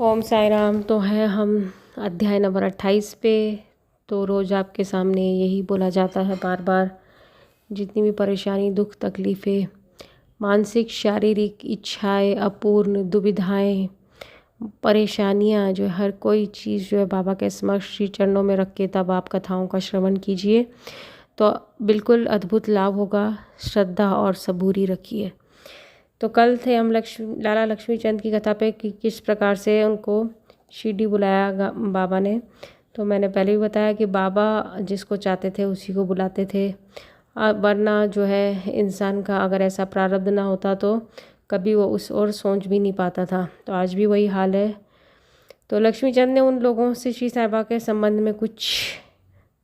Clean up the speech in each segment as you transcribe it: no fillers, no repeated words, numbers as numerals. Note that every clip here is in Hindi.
ओम साई राम। तो है हम अध्याय नंबर 28 पे। तो रोज़ आपके सामने यही बोला जाता है बार बार, जितनी भी परेशानी, दुख, तकलीफ़ें, मानसिक शारीरिक इच्छाएं, अपूर्ण दुविधाएं, परेशानियां, जो हर कोई चीज़ जो है बाबा के समक्ष श्री चरणों में रख के तब आप कथाओं का श्रवण कीजिए तो बिल्कुल अद्भुत लाभ होगा। श्रद्धा और सबूरी रखिए। तो कल थे हम लाला लक्ष्मी चंद की कथा पे कि किस प्रकार से उनको शिरडी बुलाया बाबा ने। तो मैंने पहले भी बताया कि बाबा जिसको चाहते थे उसी को बुलाते थे, वरना जो है इंसान का अगर ऐसा प्रारब्ध ना होता तो कभी वो उस ओर सोच भी नहीं पाता था। तो आज भी वही हाल है। तो लक्ष्मी चंद ने उन लोगों से श्री साईं बाबा के संबंध में कुछ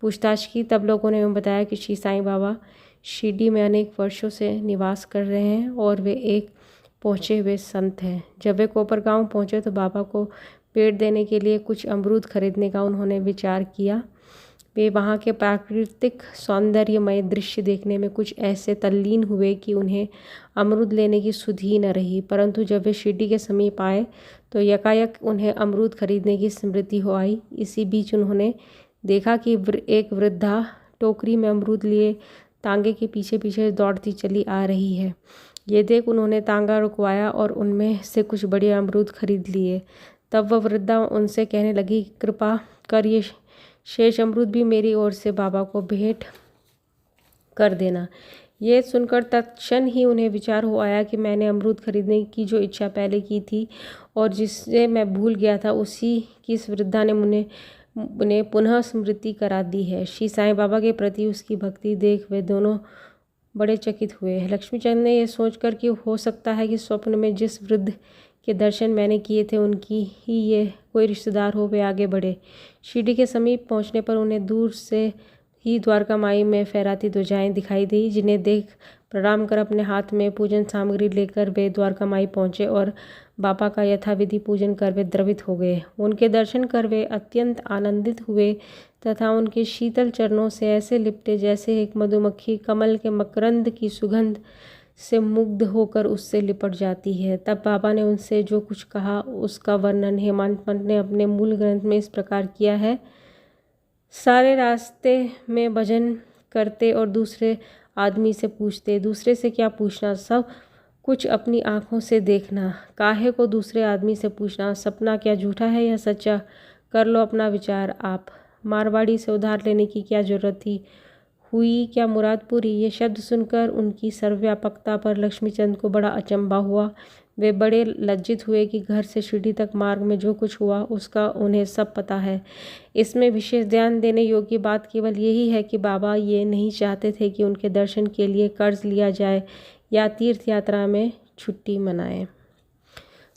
पूछताछ की। तब लोगों ने बताया कि श्री साईं बाबा शिरडी में अनेक वर्षों से निवास कर रहे हैं और वे एक पहुँचे हुए संत हैं। जब वे कोपर गांव पहुँचे तो बाबा को पेड़ देने के लिए कुछ अमरूद खरीदने का उन्होंने विचार किया। वे वहाँ के प्राकृतिक सौंदर्यमय दृश्य देखने में कुछ ऐसे तल्लीन हुए कि उन्हें अमरूद लेने की सुध ही न रही। परंतु जब वे शिरडी के समीप आए तो यकायक उन्हें अमरूद खरीदने की स्मृति हो आई। इसी बीच उन्होंने देखा कि एक वृद्धा टोकरी में अमरूद लिए तांगे के पीछे पीछे दौड़ती चली आ रही है। ये देख उन्होंने तांगा रुकवाया और उनमें से कुछ बड़े अमरूद खरीद लिए। तब वह वृद्धा उनसे कहने लगी, कृपा कर ये शेष अमरूद भी मेरी ओर से बाबा को भेंट कर देना। ये सुनकर तत्क्षण ही उन्हें विचार हो आया कि मैंने अमरूद खरीदने की जो इच्छा पहले की थी और जिससे मैं भूल गया था, उसी की इस वृद्धा ने उन्हें पुनः स्मृति करा दी है। श्री साईं बाबा के प्रति उसकी भक्ति देख वे दोनों बड़े चकित हुए। लक्ष्मीचंद ने यह सोचकर कि हो सकता है कि स्वप्न में जिस वृद्ध के दर्शन मैंने किए थे उनकी ही ये कोई रिश्तेदार हो, वे आगे बढ़े। शिरडी के समीप पहुंचने पर उन्हें दूर से ही द्वारका माई में फहराती ध्वजाएं दिखाई दी, जिन्हें देख प्रणाम कर अपने हाथ में पूजन सामग्री लेकर वे द्वारका माई पहुँचे और बाबा का यथाविधि पूजन कर वे द्रवित हो गए। उनके दर्शन कर वे अत्यंत आनंदित हुए तथा उनके शीतल चरणों से ऐसे लिपटे जैसे एक मधुमक्खी कमल के मकरंद की सुगंध से मुग्ध होकर उससे लिपट जाती है। तब बाबा ने उनसे जो कुछ कहा उसका वर्णन हेमंत पंत ने अपने मूल ग्रंथ में इस प्रकार किया है। सारे रास्ते में भजन करते और दूसरे आदमी से पूछते, दूसरे से क्या पूछना, सब कुछ अपनी आँखों से देखना। काहे को दूसरे आदमी से पूछना, सपना क्या झूठा है या सच्चा, कर लो अपना विचार आप। मारवाड़ी से उधार लेने की क्या जरूरत थी, हुई क्या मुराद पूरी। ये शब्द सुनकर उनकी सर्वव्यापकता पर लक्ष्मीचंद को बड़ा अचंभा हुआ। वे बड़े लज्जित हुए कि घर से शिरडी तक मार्ग में जो कुछ हुआ उसका उन्हें सब पता है। इसमें विशेष ध्यान देने योग्य बात केवल यही है कि बाबा ये नहीं चाहते थे कि उनके दर्शन के लिए कर्ज लिया जाए या तीर्थ यात्रा में छुट्टी मनाएं।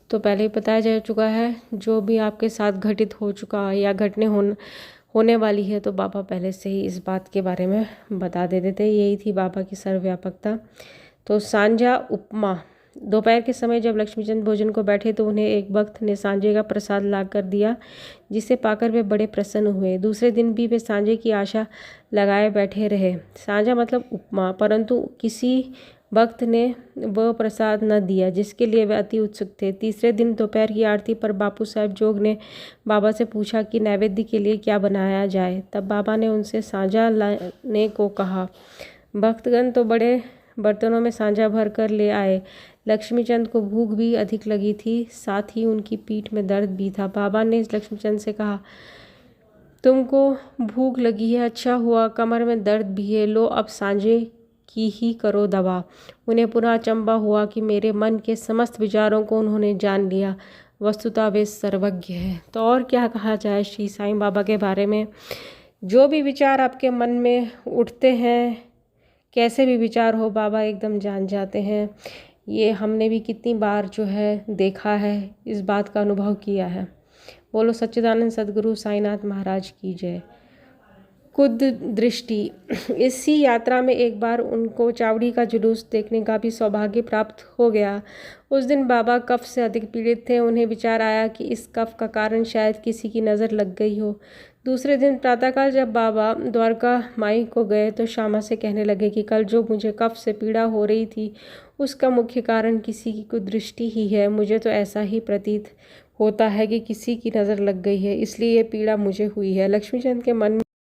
तो पहले ही बताया जा चुका है, जो भी आपके साथ घटित हो चुका या होने वाली है तो बाबा पहले से ही इस बात के बारे में बता देते थे। यही थी बाबा की सर्वव्यापकता। तो सांझा उपमा। दोपहर के समय जब लक्ष्मीचंद भोजन को बैठे तो उन्हें एक भक्त ने सांझे का प्रसाद ला कर दिया, जिसे पाकर वे बड़े प्रसन्न हुए। दूसरे दिन भी वे सांझे की आशा लगाए बैठे रहे। सांझा मतलब उपमा, परंतु किसी भक्त ने वह प्रसाद न दिया जिसके लिए वे अति उत्सुक थे। तीसरे दिन दोपहर की आरती पर बापू साहब जोग ने बाबा से पूछा कि नैवेद्य के लिए क्या बनाया जाए। तब बाबा ने उनसे सांझा लाने को कहा। भक्तगण तो बड़े बर्तनों में सांझा भर कर ले आए। लक्ष्मीचंद को भूख भी अधिक लगी थी, साथ ही उनकी पीठ में दर्द भी था। बाबा ने लक्ष्मीचंद से कहा, तुमको भूख लगी है, अच्छा हुआ, कमर में दर्द भी है, लो अब सांझे की ही करो दवा। उन्हें पुनः अचंभा हुआ कि मेरे मन के समस्त विचारों को उन्होंने जान लिया। वस्तुतः वे सर्वज्ञ है। तो और क्या कहा जाए श्री साईं बाबा के बारे में। जो भी विचार आपके मन में उठते हैं, कैसे भी विचार हो, बाबा एकदम जान जाते हैं। ये हमने भी कितनी बार जो है देखा है, इस बात का अनुभव किया है। बोलो सच्चिदानंद सद्गुरु साईनाथ महाराज की जय। कुद दृष्टि। इसी यात्रा में एक बार उनको चावड़ी का जुलूस देखने का भी सौभाग्य प्राप्त हो गया। उस दिन बाबा कफ से अधिक पीड़ित थे। उन्हें विचार आया कि इस कफ का कारण शायद किसी की नज़र लग गई हो। दूसरे दिन प्रातःकाल जब बाबा द्वारका माई को गए तो श्यामा से कहने लगे कि कल जो मुझे कफ से पीड़ा हो रही थी उसका मुख्य कारण किसी की कुदृष्टि ही है। मुझे तो ऐसा ही प्रतीत होता है कि किसी की नज़र लग गई है, इसलिए ये पीड़ा मुझे हुई है। लक्ष्मीचंद के मन